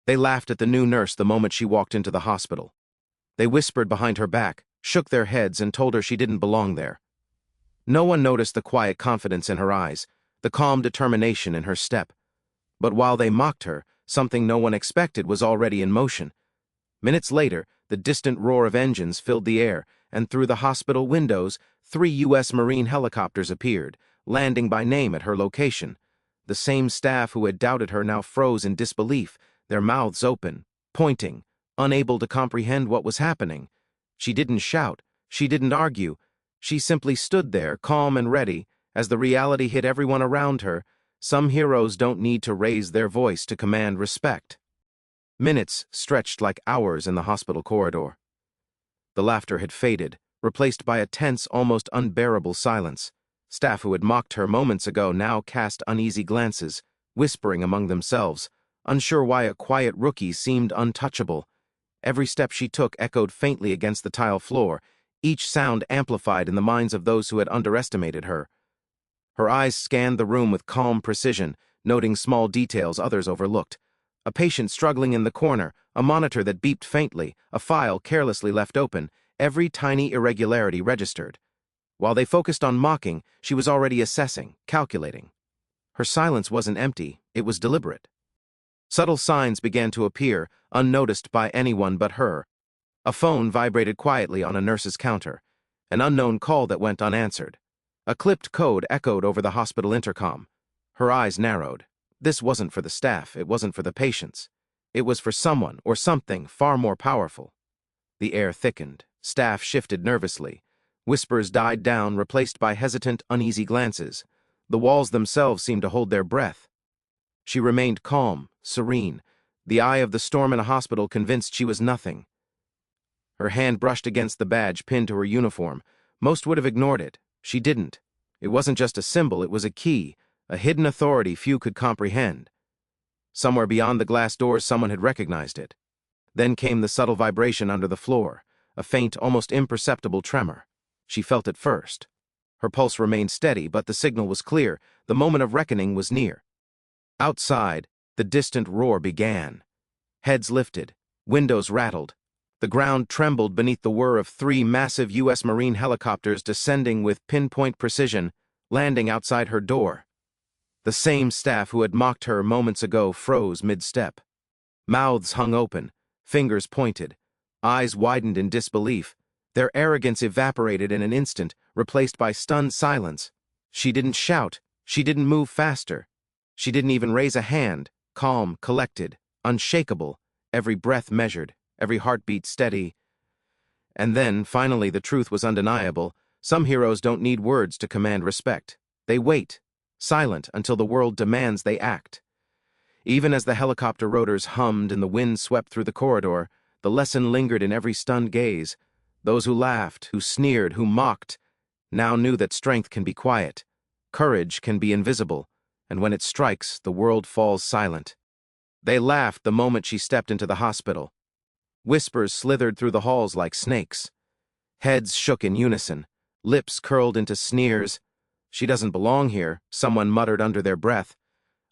They laughed at the new nurse the moment she walked into the hospital. They whispered behind her back, shook their heads, and told her she didn't belong there. No one noticed the quiet confidence in her eyes, the calm determination in her step. But while they mocked her, something no one expected was already in motion. Minutes later, the distant roar of engines filled the air, and through the hospital windows, 3 U.S. Marine helicopters appeared, landing by name at her location. The same staff who had doubted her now froze in disbelief, their mouths open, pointing, unable to comprehend what was happening. She didn't shout, she didn't argue. She simply stood there, calm and ready, as the reality hit everyone around her. Some heroes don't need to raise their voice to command respect. Minutes stretched like hours in the hospital corridor. The laughter had faded, replaced by a tense, almost unbearable silence. Staff who had mocked her moments ago now cast uneasy glances, whispering among themselves, unsure why a quiet rookie seemed untouchable. Every step she took echoed faintly against the tile floor, each sound amplified in the minds of those who had underestimated her. Her eyes scanned the room with calm precision, noting small details others overlooked. A patient struggling in the corner, a monitor that beeped faintly, a file carelessly left open, every tiny irregularity registered. While they focused on mocking, she was already assessing, calculating. Her silence wasn't empty, it was deliberate. Subtle signs began to appear, unnoticed by anyone but her. A phone vibrated quietly on a nurse's counter, an unknown call that went unanswered. A clipped code echoed over the hospital intercom. Her eyes narrowed. This wasn't for the staff, it wasn't for the patients. It was for someone or something far more powerful. The air thickened, staff shifted nervously. Whispers died down, replaced by hesitant, uneasy glances. The walls themselves seemed to hold their breath. She remained calm, serene, the eye of the storm in a hospital convinced she was nothing. Her hand brushed against the badge pinned to her uniform. Most would have ignored it. She didn't. It wasn't just a symbol, it was a key, a hidden authority few could comprehend. Somewhere beyond the glass doors someone had recognized it. Then came the subtle vibration under the floor, a faint, almost imperceptible tremor. She felt it first. Her pulse remained steady, but the signal was clear. The moment of reckoning was near. Outside, the distant roar began. Heads lifted, windows rattled. The ground trembled beneath the whir of 3 massive U.S. Marine helicopters descending with pinpoint precision, landing outside her door. The same staff who had mocked her moments ago froze mid-step. Mouths hung open, fingers pointed, eyes widened in disbelief. Their arrogance evaporated in an instant, replaced by stunned silence. She didn't shout. She didn't move faster. She didn't even raise a hand, calm, collected, unshakable, every breath measured, every heartbeat steady. And then, finally, the truth was undeniable. Some heroes don't need words to command respect. They wait, silent until the world demands they act. Even as the helicopter rotors hummed and the wind swept through the corridor, the lesson lingered in every stunned gaze. Those who laughed, who sneered, who mocked, now knew that strength can be quiet, courage can be invisible, and when it strikes, the world falls silent. They laughed the moment she stepped into the hospital. Whispers slithered through the halls like snakes. Heads shook in unison, lips curled into sneers. "She doesn't belong here," someone muttered under their breath.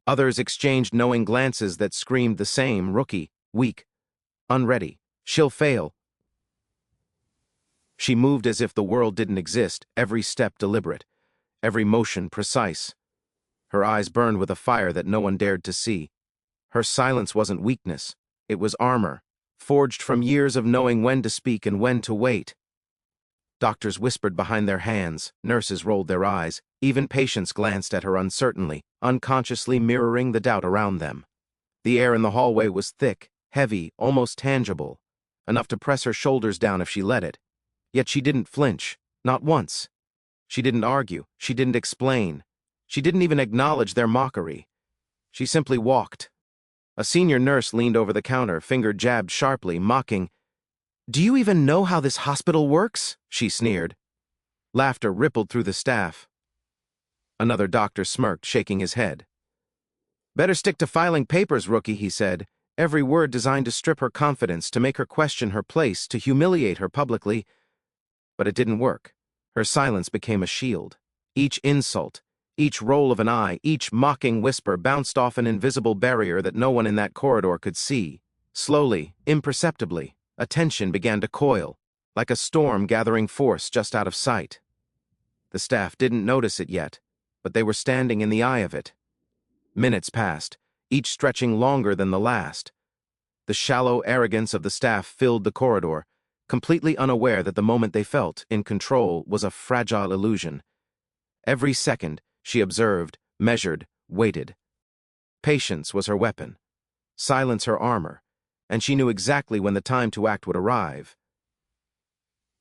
Others exchanged knowing glances that screamed the same: rookie, weak, unready, she'll fail. She moved as if the world didn't exist, every step deliberate, every motion precise. Her eyes burned with a fire that no one dared to see. Her silence wasn't weakness, it was armor, forged from years of knowing when to speak and when to wait. Doctors whispered behind their hands, nurses rolled their eyes, even patients glanced at her uncertainly, unconsciously mirroring the doubt around them. The air in the hallway was thick, heavy, almost tangible, enough to press her shoulders down if she let it. Yet she didn't flinch, not once. She didn't argue, she didn't explain. She didn't even acknowledge their mockery. She simply walked. A senior nurse leaned over the counter, finger jabbed sharply, mocking. "Do you even know how this hospital works?" she sneered. Laughter rippled through the staff. Another doctor smirked, shaking his head. "Better stick to filing papers, rookie," he said, every word designed to strip her confidence, to make her question her place, to humiliate her publicly. But it didn't work. Her silence became a shield. Each insult, each roll of an eye, each mocking whisper bounced off an invisible barrier that no one in that corridor could see. Slowly, imperceptibly, attention began to coil, like a storm gathering force just out of sight. The staff didn't notice it yet, but they were standing in the eye of it. Minutes passed, each stretching longer than the last. The shallow arrogance of the staff filled the corridor, completely unaware that the moment they felt in control was a fragile illusion. Every second, she observed, measured, waited. Patience was her weapon, silence her armor, and she knew exactly when the time to act would arrive.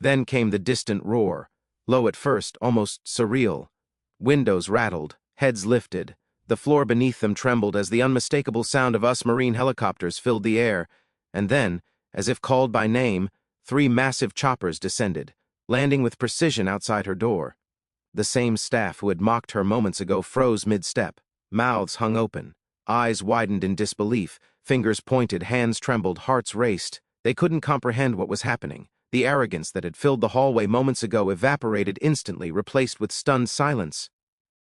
Then came the distant roar, low at first, almost surreal. Windows rattled, heads lifted. The floor beneath them trembled as the unmistakable sound of US Marine helicopters filled the air, and then, as if called by name, 3 massive choppers descended, landing with precision outside her door. The same staff who had mocked her moments ago froze mid-step, mouths hung open, eyes widened in disbelief, fingers pointed, hands trembled, hearts raced. They couldn't comprehend what was happening. The arrogance that had filled the hallway moments ago evaporated instantly, replaced with stunned silence.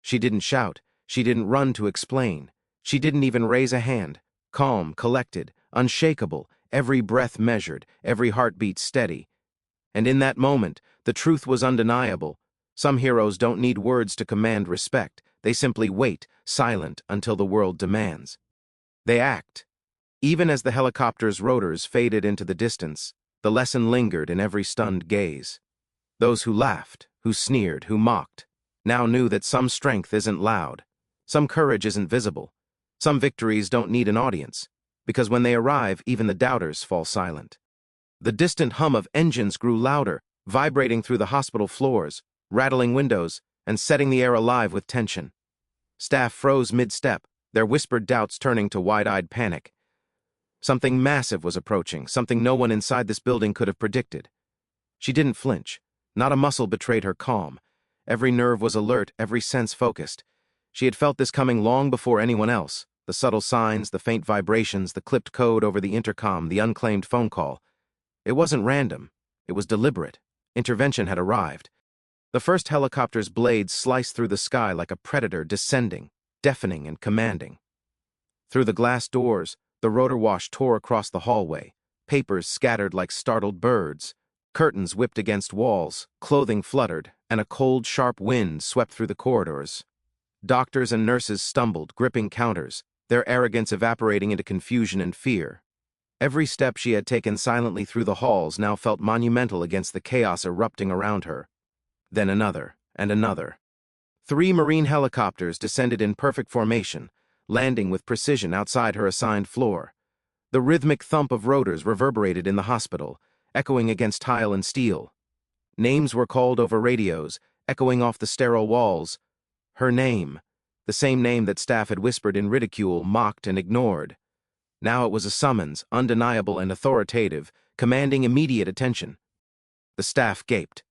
She didn't shout. She didn't run to explain. She didn't even raise a hand. Calm, collected, unshakable, every breath measured, every heartbeat steady. And in that moment, the truth was undeniable. Some heroes don't need words to command respect. They simply wait, silent, until the world demands. They act. Even as the helicopter's rotors faded into the distance, the lesson lingered in every stunned gaze. Those who laughed, who sneered, who mocked, now knew that some strength isn't loud. Some courage isn't visible. Some victories don't need an audience, because when they arrive, even the doubters fall silent. The distant hum of engines grew louder, vibrating through the hospital floors, rattling windows, and setting the air alive with tension. Staff froze mid-step, their whispered doubts turning to wide-eyed panic. Something massive was approaching, something no one inside this building could have predicted. She didn't flinch. Not a muscle betrayed her calm. Every nerve was alert, every sense focused. She had felt this coming long before anyone else. The subtle signs, the faint vibrations, the clipped code over the intercom, the unclaimed phone call. It wasn't random. It was deliberate. Intervention had arrived. The first helicopter's blades sliced through the sky like a predator descending, deafening and commanding. Through the glass doors, the rotor wash tore across the hallway. Papers scattered like startled birds. Curtains whipped against walls, clothing fluttered, and a cold, sharp wind swept through the corridors. Doctors and nurses stumbled, gripping counters, their arrogance evaporating into confusion and fear. Every step she had taken silently through the halls now felt monumental against the chaos erupting around her. Then another, and another. 3 Marine helicopters descended in perfect formation, landing with precision outside her assigned floor. The rhythmic thump of rotors reverberated in the hospital, echoing against tile and steel. Names were called over radios, echoing off the sterile walls. Her name, the same name that staff had whispered in ridicule, mocked, and ignored. Now it was a summons, undeniable and authoritative, commanding immediate attention. The staff gaped.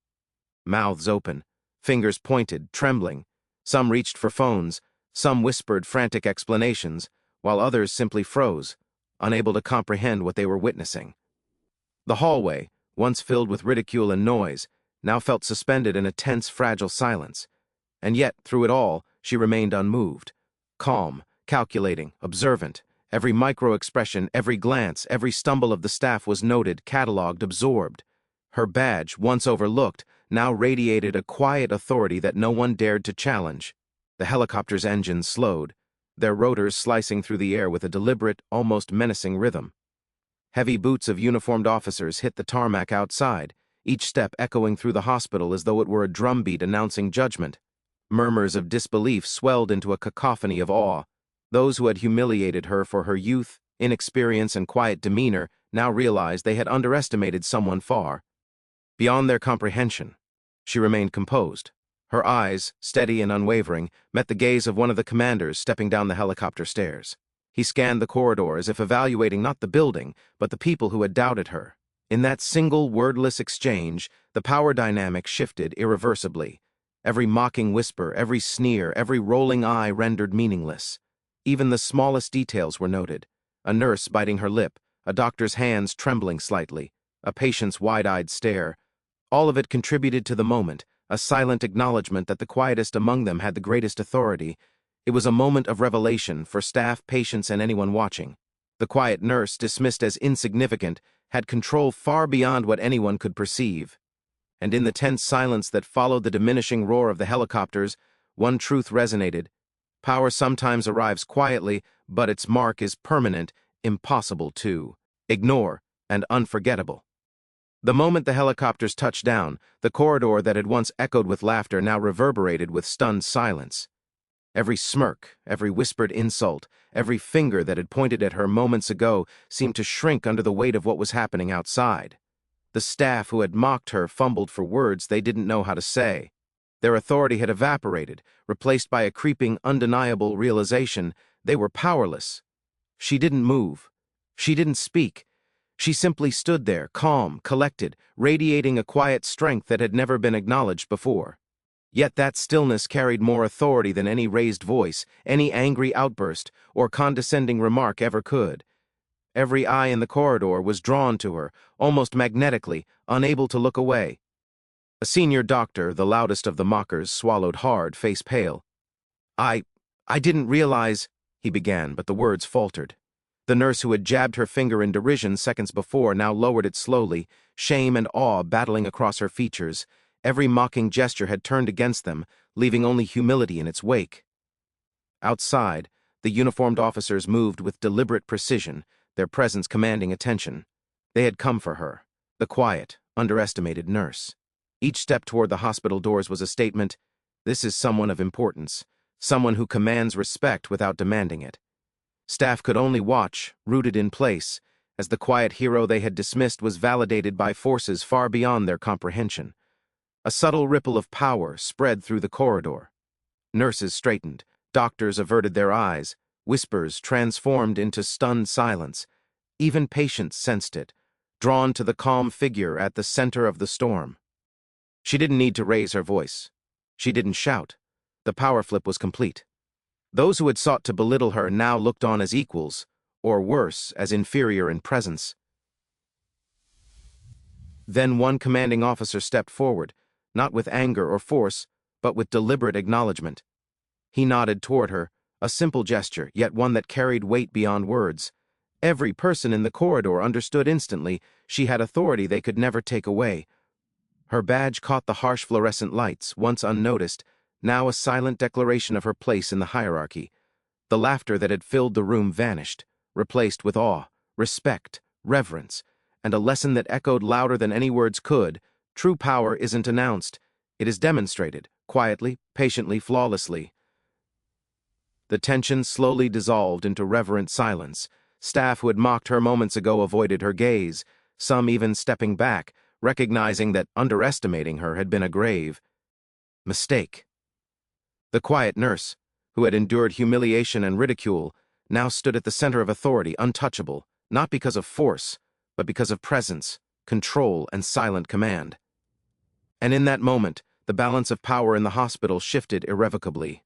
Mouths open, fingers pointed, trembling. Some reached for phones, some whispered frantic explanations, while others simply froze, unable to comprehend what they were witnessing. The hallway, once filled with ridicule and noise, now felt suspended in a tense, fragile silence. And yet, through it all, she remained unmoved. Calm, calculating, observant. Every micro-expression, every glance, every stumble of the staff was noted, catalogued, absorbed. Her badge, once overlooked, now radiated a quiet authority that no one dared to challenge. The helicopter's engines slowed, their rotors slicing through the air with a deliberate, almost menacing rhythm. Heavy boots of uniformed officers hit the tarmac outside, each step echoing through the hospital as though it were a drumbeat announcing judgment. Murmurs of disbelief swelled into a cacophony of awe. Those who had humiliated her for her youth, inexperience, and quiet demeanor now realized they had underestimated someone far beyond their comprehension. She remained composed. Her eyes, steady and unwavering, met the gaze of one of the commanders stepping down the helicopter stairs. He scanned the corridor as if evaluating not the building, but the people who had doubted her. In that single, wordless exchange, the power dynamic shifted irreversibly. Every mocking whisper, every sneer, every rolling eye rendered meaningless. Even the smallest details were noted. A nurse biting her lip, a doctor's hands trembling slightly, a patient's wide-eyed stare. All of it contributed to the moment, a silent acknowledgement that the quietest among them had the greatest authority. It was a moment of revelation for staff, patients, and anyone watching. The quiet nurse, dismissed as insignificant, had control far beyond what anyone could perceive. And in the tense silence that followed the diminishing roar of the helicopters, one truth resonated. Power sometimes arrives quietly, but its mark is permanent, impossible to ignore, and unforgettable. The moment the helicopters touched down, the corridor that had once echoed with laughter now reverberated with stunned silence. Every smirk, every whispered insult, every finger that had pointed at her moments ago seemed to shrink under the weight of what was happening outside. The staff who had mocked her fumbled for words they didn't know how to say. Their authority had evaporated, replaced by a creeping, undeniable realization they were powerless. She didn't move. She didn't speak. She simply stood there, calm, collected, radiating a quiet strength that had never been acknowledged before. Yet that stillness carried more authority than any raised voice, any angry outburst, or condescending remark ever could. Every eye in the corridor was drawn to her, almost magnetically, unable to look away. A senior doctor, the loudest of the mockers, swallowed hard, face pale. I didn't realize," he began, but the words faltered. The nurse who had jabbed her finger in derision seconds before now lowered it slowly, shame and awe battling across her features. Every mocking gesture had turned against them, leaving only humility in its wake. Outside, the uniformed officers moved with deliberate precision, their presence commanding attention. They had come for her, the quiet, underestimated nurse. Each step toward the hospital doors was a statement: this is someone of importance, someone who commands respect without demanding it. Staff could only watch, rooted in place, as the quiet hero they had dismissed was validated by forces far beyond their comprehension. A subtle ripple of power spread through the corridor. Nurses straightened, doctors averted their eyes, whispers transformed into stunned silence. Even patients sensed it, drawn to the calm figure at the center of the storm. She didn't need to raise her voice. She didn't shout. The power flip was complete. Those who had sought to belittle her now looked on as equals, or worse, as inferior in presence. Then one commanding officer stepped forward, not with anger or force, but with deliberate acknowledgement. He nodded toward her, a simple gesture, yet one that carried weight beyond words. Every person in the corridor understood instantly she had authority they could never take away. Her badge caught the harsh fluorescent lights, once unnoticed, now a silent declaration of her place in the hierarchy. The laughter that had filled the room vanished, replaced with awe, respect, reverence, and a lesson that echoed louder than any words could. True power isn't announced. It is demonstrated, quietly, patiently, flawlessly. The tension slowly dissolved into reverent silence. Staff who had mocked her moments ago avoided her gaze, some even stepping back, recognizing that underestimating her had been a grave mistake. The quiet nurse, who had endured humiliation and ridicule, now stood at the center of authority, untouchable, not because of force, but because of presence, control, and silent command. And in that moment, the balance of power in the hospital shifted irrevocably.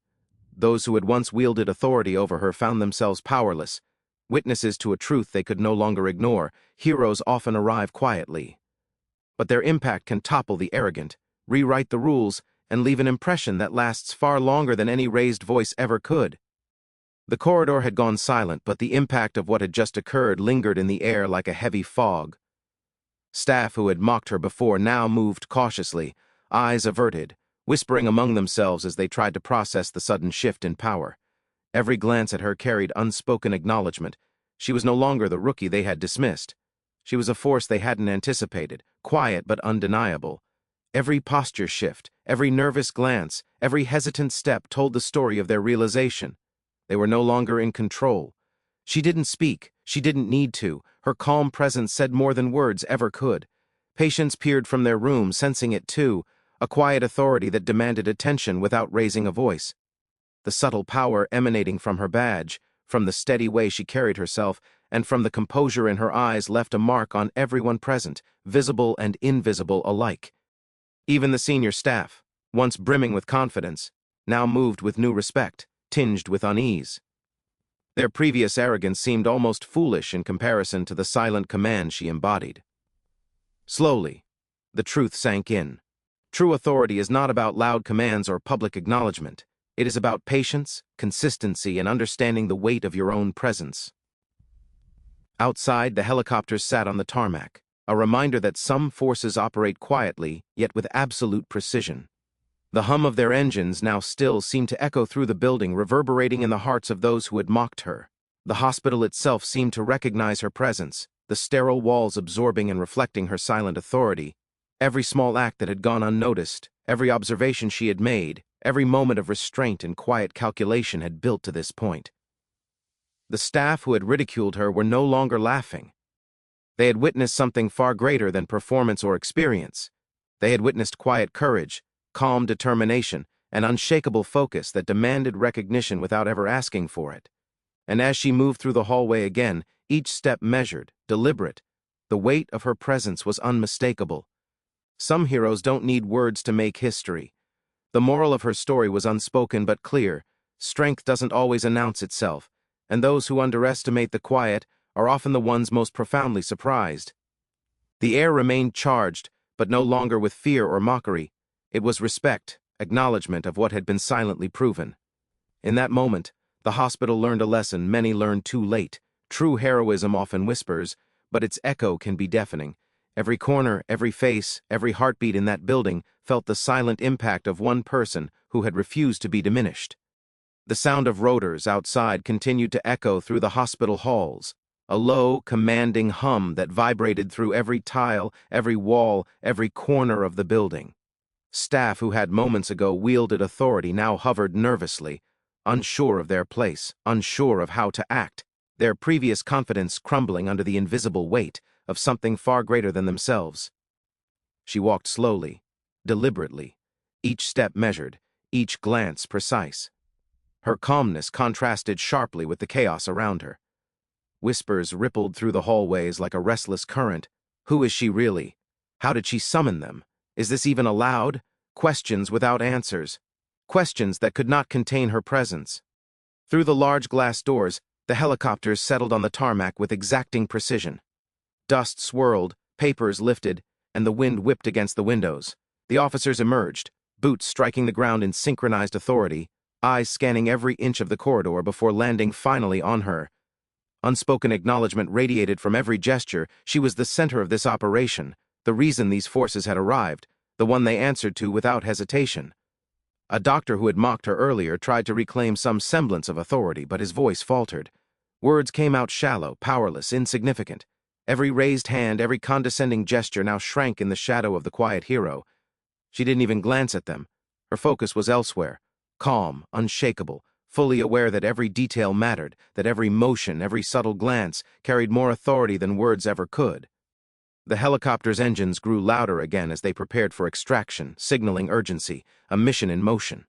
Those who had once wielded authority over her found themselves powerless, witnesses to a truth they could no longer ignore. Heroes often arrive quietly, but their impact can topple the arrogant, rewrite the rules, and leave an impression that lasts far longer than any raised voice ever could. The corridor had gone silent, but the impact of what had just occurred lingered in the air like a heavy fog. Staff who had mocked her before now moved cautiously, eyes averted, whispering among themselves as they tried to process the sudden shift in power. Every glance at her carried unspoken acknowledgement. She was no longer the rookie they had dismissed. She was a force they hadn't anticipated, quiet but undeniable. Every posture shift, every nervous glance, every hesitant step told the story of their realization. They were no longer in control. She didn't speak. She didn't need to. Her calm presence said more than words ever could. Patients peered from their room, sensing it too, a quiet authority that demanded attention without raising a voice. The subtle power emanating from her badge, from the steady way she carried herself, and from the composure in her eyes left a mark on everyone present, visible and invisible alike. Even the senior staff, once brimming with confidence, now moved with new respect, tinged with unease. Their previous arrogance seemed almost foolish in comparison to the silent command she embodied. Slowly, the truth sank in. True authority is not about loud commands or public acknowledgement. It is about patience, consistency, and understanding the weight of your own presence. Outside, the helicopters sat on the tarmac, a reminder that some forces operate quietly, yet with absolute precision. The hum of their engines, now still, seemed to echo through the building, reverberating in the hearts of those who had mocked her. The hospital itself seemed to recognize her presence, the sterile walls absorbing and reflecting her silent authority. Every small act that had gone unnoticed, every observation she had made, every moment of restraint and quiet calculation had built to this point. The staff who had ridiculed her were no longer laughing. They had witnessed something far greater than performance or experience. They had witnessed quiet courage, calm determination, and unshakable focus that demanded recognition without ever asking for it. And as she moved through the hallway again, each step measured, deliberate, the weight of her presence was unmistakable. Some heroes don't need words to make history. The moral of her story was unspoken but clear. Strength doesn't always announce itself, and those who underestimate the quiet are often the ones most profoundly surprised. The air remained charged, but no longer with fear or mockery. It was respect, acknowledgement of what had been silently proven. In that moment, the hospital learned a lesson many learned too late. True heroism often whispers, but its echo can be deafening. Every corner, every face, every heartbeat in that building felt the silent impact of one person who had refused to be diminished. The sound of rotors outside continued to echo through the hospital halls, a low, commanding hum that vibrated through every tile, every wall, every corner of the building. Staff who had moments ago wielded authority now hovered nervously, unsure of their place, unsure of how to act, their previous confidence crumbling under the invisible weight of something far greater than themselves. She walked slowly, deliberately, each step measured, each glance precise. Her calmness contrasted sharply with the chaos around her. Whispers rippled through the hallways like a restless current. Who is she really? How did she summon them? Is this even allowed? Questions without answers. Questions that could not contain her presence. Through the large glass doors, the helicopters settled on the tarmac with exacting precision. Dust swirled, papers lifted, and the wind whipped against the windows. The officers emerged, boots striking the ground in synchronized authority, eyes scanning every inch of the corridor before landing finally on her. Unspoken acknowledgement radiated from every gesture. She was the center of this operation, the reason these forces had arrived, the one they answered to without hesitation. A doctor who had mocked her earlier tried to reclaim some semblance of authority, but his voice faltered. Words came out shallow, powerless, insignificant. Every raised hand, every condescending gesture now shrank in the shadow of the quiet hero. She didn't even glance at them. Her focus was elsewhere, calm, unshakable, fully aware that every detail mattered, that every motion, every subtle glance carried more authority than words ever could. The helicopter's engines grew louder again as they prepared for extraction, signaling urgency, a mission in motion.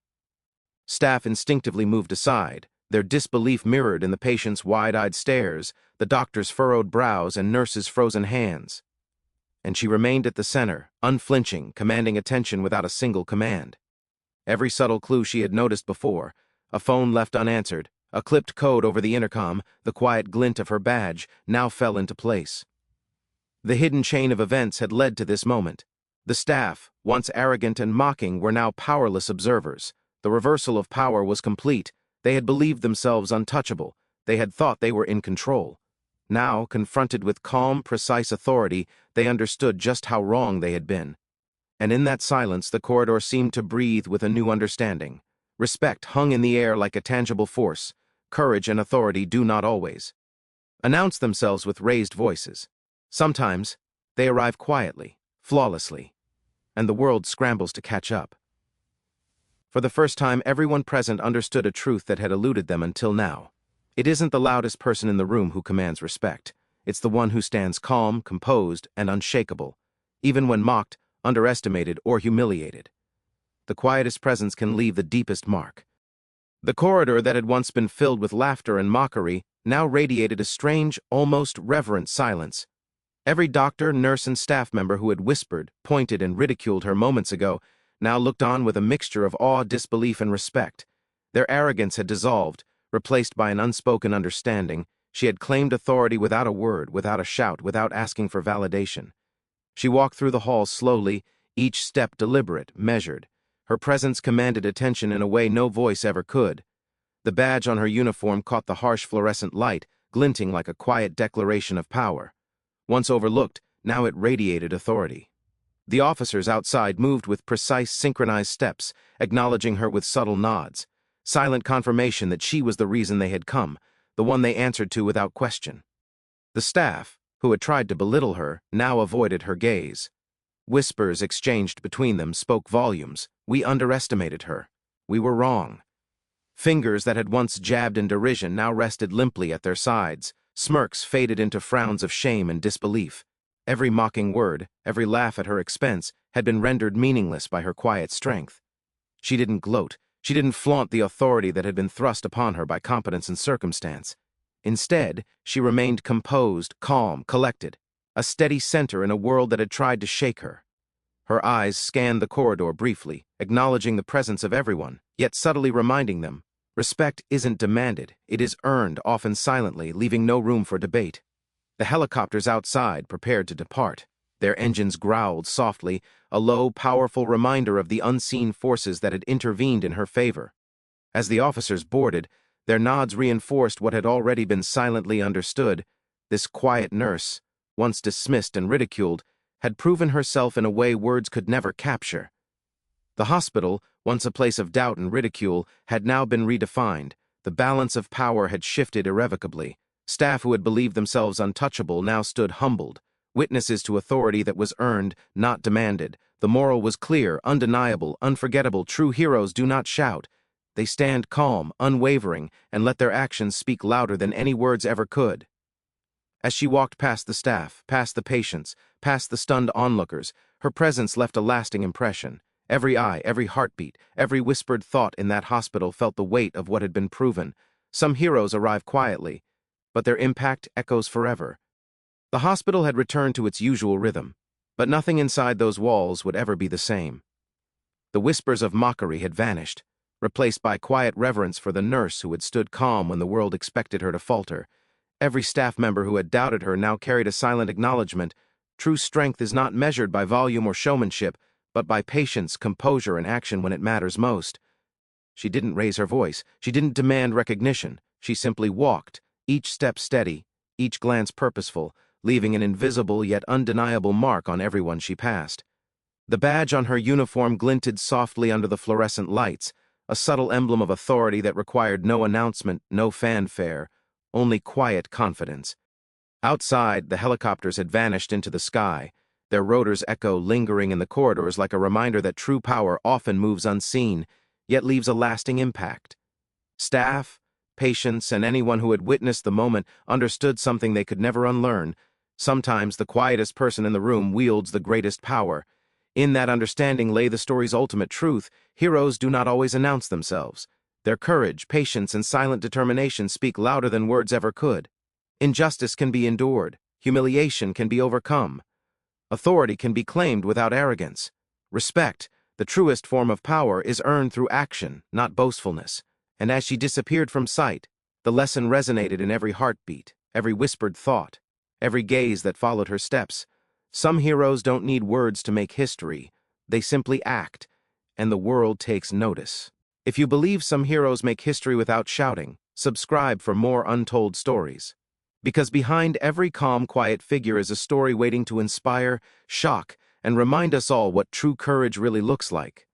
Staff instinctively moved aside, their disbelief mirrored in the patient's wide-eyed stares, the doctor's furrowed brows, and nurses' frozen hands. And she remained at the center, unflinching, commanding attention without a single command. Every subtle clue she had noticed before, a phone left unanswered, a clipped code over the intercom, the quiet glint of her badge, now fell into place. The hidden chain of events had led to this moment. The staff, once arrogant and mocking, were now powerless observers. The reversal of power was complete. They had believed themselves untouchable. They had thought they were in control. Now, confronted with calm, precise authority, they understood just how wrong they had been. And in that silence, the corridor seemed to breathe with a new understanding. Respect hung in the air like a tangible force. Courage and authority do not always announce themselves with raised voices. Sometimes, they arrive quietly, flawlessly, and the world scrambles to catch up. For the first time, everyone present understood a truth that had eluded them until now. It isn't the loudest person in the room who commands respect. It's the one who stands calm, composed, and unshakable, even when mocked, underestimated, or humiliated. The quietest presence can leave the deepest mark. The corridor that had once been filled with laughter and mockery now radiated a strange, almost reverent silence. Every doctor, nurse, and staff member who had whispered, pointed, and ridiculed her moments ago now looked on with a mixture of awe, disbelief, and respect. Their arrogance had dissolved, replaced by an unspoken understanding. She had claimed authority without a word, without a shout, without asking for validation. She walked through the halls slowly, each step deliberate, measured. Her presence commanded attention in a way no voice ever could. The badge on her uniform caught the harsh fluorescent light, glinting like a quiet declaration of power. Once overlooked, now it radiated authority. The officers outside moved with precise, synchronized steps, acknowledging her with subtle nods, silent confirmation that she was the reason they had come, the one they answered to without question. The staff, who had tried to belittle her, now avoided her gaze. Whispers exchanged between them spoke volumes. We underestimated her. We were wrong. Fingers that had once jabbed in derision now rested limply at their sides. Smirks faded into frowns of shame and disbelief. Every mocking word, every laugh at her expense, had been rendered meaningless by her quiet strength. She didn't gloat. She didn't flaunt the authority that had been thrust upon her by competence and circumstance. Instead, she remained composed, calm, collected, a steady center in a world that had tried to shake her. Her eyes scanned the corridor briefly, acknowledging the presence of everyone, yet subtly reminding them, respect isn't demanded, it is earned, often silently, leaving no room for debate. The helicopters outside prepared to depart. Their engines growled softly, a low, powerful reminder of the unseen forces that had intervened in her favor. As the officers boarded, their nods reinforced what had already been silently understood. This quiet nurse, once dismissed and ridiculed, had proven herself in a way words could never capture. The hospital, once a place of doubt and ridicule, had now been redefined. The balance of power had shifted irrevocably. Staff who had believed themselves untouchable now stood humbled, witnesses to authority that was earned, not demanded. The moral was clear, undeniable, unforgettable. True heroes do not shout. They stand calm, unwavering, and let their actions speak louder than any words ever could. As she walked past the staff, past the patients, past the stunned onlookers, her presence left a lasting impression. Every eye, every heartbeat, every whispered thought in that hospital felt the weight of what had been proven. Some heroes arrive quietly, but their impact echoes forever. The hospital had returned to its usual rhythm, but nothing inside those walls would ever be the same. The whispers of mockery had vanished, replaced by quiet reverence for the nurse who had stood calm when the world expected her to falter. Every staff member who had doubted her now carried a silent acknowledgement. True strength is not measured by volume or showmanship, but by patience, composure, and action when it matters most. She didn't raise her voice. She didn't demand recognition. She simply walked, each step steady, each glance purposeful, leaving an invisible yet undeniable mark on everyone she passed. The badge on her uniform glinted softly under the fluorescent lights, a subtle emblem of authority that required no announcement, no fanfare, only quiet confidence. Outside, the helicopters had vanished into the sky, their rotors echo lingering in the corridors like a reminder that true power often moves unseen, yet leaves a lasting impact. Staff, patients, and anyone who had witnessed the moment understood something they could never unlearn. Sometimes the quietest person in the room wields the greatest power. In that understanding lay the story's ultimate truth. Heroes do not always announce themselves. Their courage, patience, and silent determination speak louder than words ever could. Injustice can be endured. Humiliation can be overcome. Authority can be claimed without arrogance. Respect, the truest form of power, is earned through action, not boastfulness. And as she disappeared from sight, the lesson resonated in every heartbeat, every whispered thought, every gaze that followed her steps. Some heroes don't need words to make history. They simply act, and the world takes notice. If you believe some heroes make history without shouting, subscribe for more untold stories. Because behind every calm, quiet figure is a story waiting to inspire, shock, and remind us all what true courage really looks like.